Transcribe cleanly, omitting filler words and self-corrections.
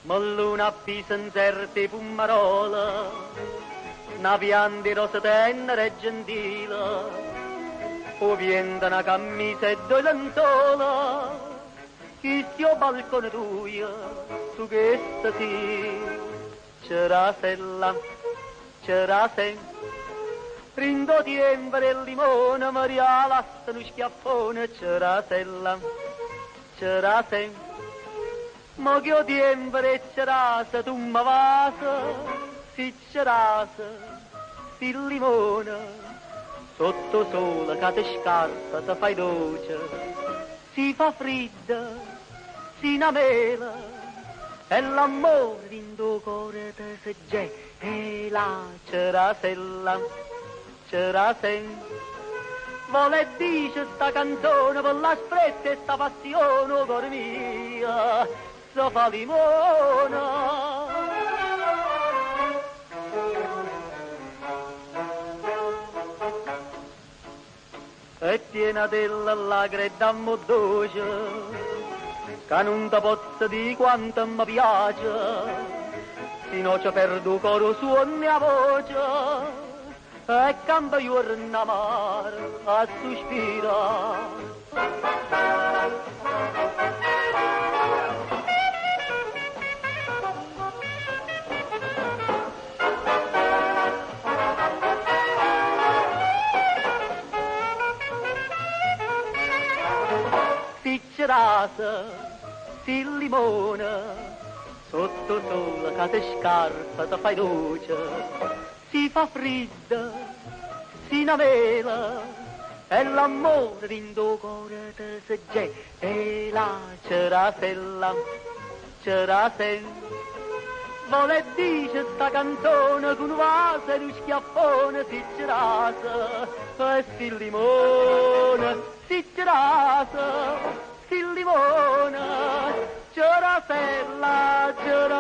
Malluna pisanzerte pumarola, una pianta rosa tenera e gentile, o vienda una camisa e due lenzuola, chi stia balcone tuo, su questa sì, c'era sella, c'era sen, rindo tempo del limone, Maria lassa uno schiaffone, c'era sella, c'era sen, ma che ho tempo e c'era se tu mi vasa, si c'era se, il limone, sotto sole che ti scarsa, ti fai dolce, si fa fredda, si namela, e l'amore in tuo cuore ti si gè, e là c'era sella, c'era sen. Vuole dice sta canzone per la sprezza e sta passione, oh, cuore mia, si fa limona. E piena della lagretta modoce, che non ti posso di quanto mi piace, sino ci perdo il coro suona la voce, e cambio giorno amaro a sospirare. Si cerasa, si limona, sotto sole che ti scarsa, ti fai luce, si fa fredda, si navela, e l'amore in tuo cuore ti si gè, e là c'era sella, c'era sen. Vuole dice sta canzone con un vaso e un schiaffone, si c'era e si limone, si c'era, si limone, c'era sella, c'era